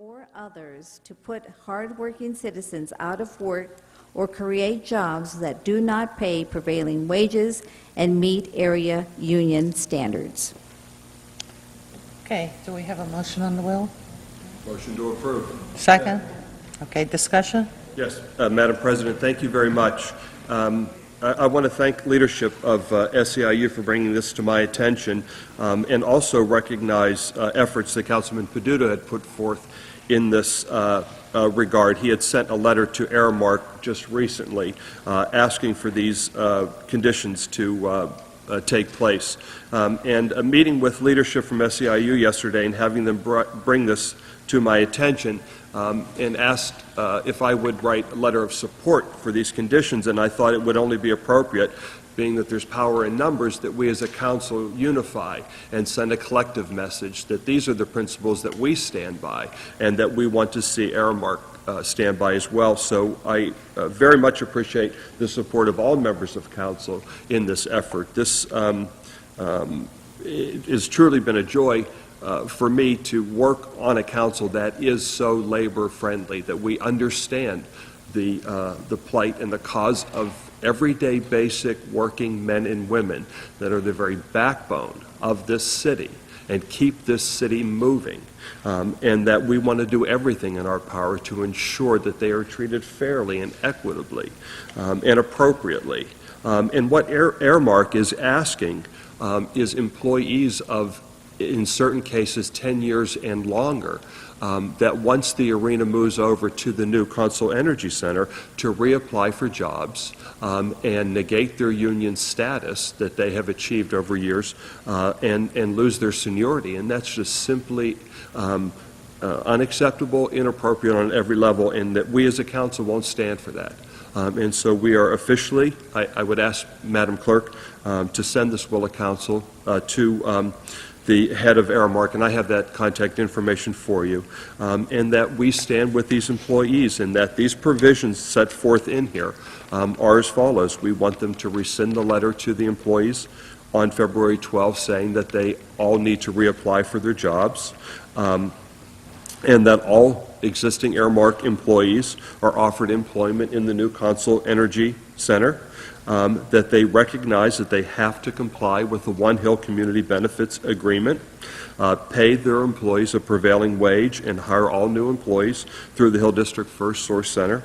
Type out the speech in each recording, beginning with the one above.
or others to put hardworking citizens out of work or create jobs that do not pay prevailing wages and meet area union standards. Okay, do we have a motion on the will? Motion to approve. Second? Okay, discussion? Yes, Madam President, thank you very much. I want to thank leadership of SEIU for bringing this to my attention and also recognize efforts that Councilman Peduto had put forth in this regard. He had sent a letter to Aramark just recently asking for these conditions to take place. And a meeting with leadership from SEIU yesterday and having them bring this to my attention and asked if I would write a letter of support for these conditions, and I thought it would only be appropriate, being that there's power in numbers, that we as a council unify and send a collective message that these are the principles that we stand by and that we want to see Aramark stand by as well. So I very much appreciate the support of all members of council in this effort. This has truly been a joy for me to work on a council that is so labor friendly, that we understand the plight and the cause of everyday basic working men and women that are the very backbone of this city and keep this city moving, and that we want to do everything in our power to ensure that they are treated fairly and equitably and appropriately. And what Aramark is asking is employees of, in certain cases, 10 years and longer, that once the arena moves over to the new Council Energy Center, to reapply for jobs and negate their union status that they have achieved over years and lose their seniority. And that's just simply unacceptable, inappropriate on every level, and that we as a council won't stand for that. And so we are officially, I would ask Madam Clerk to send this will of council to the head of Aramark, and I have that contact information for you, and that we stand with these employees and that these provisions set forth in here are as follows. We want them to rescind the letter to the employees on February 12th saying that they all need to reapply for their jobs, and that all existing Aramark employees are offered employment in the new Council Energy Center, that they recognize that they have to comply with the One Hill Community Benefits Agreement, pay their employees a prevailing wage, and hire all new employees through the Hill District First Source Center,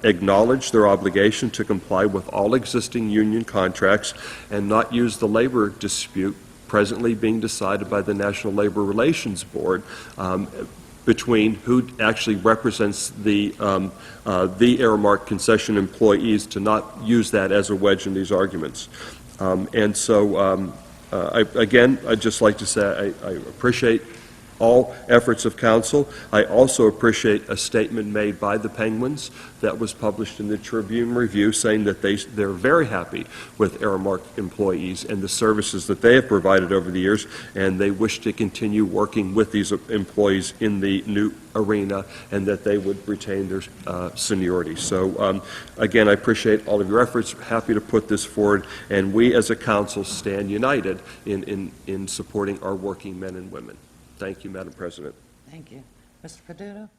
acknowledge their obligation to comply with all existing union contracts and not use the labor dispute presently being decided by the National Labor Relations Board between who actually represents the Aramark concession employees, to not use that as a wedge in these arguments. And so, I'd just like to say I appreciate all efforts of council. I also appreciate a statement made by the Penguins that was published in the Tribune Review saying that they're very happy with Aramark employees and the services that they have provided over the years, and they wish to continue working with these employees in the new arena and that they would retain their seniority. So again, I appreciate all of your efforts, happy to put this forward, and we as a council stand united in supporting our working men and women. Thank you, Madam President. Thank you. Mr. Peduto?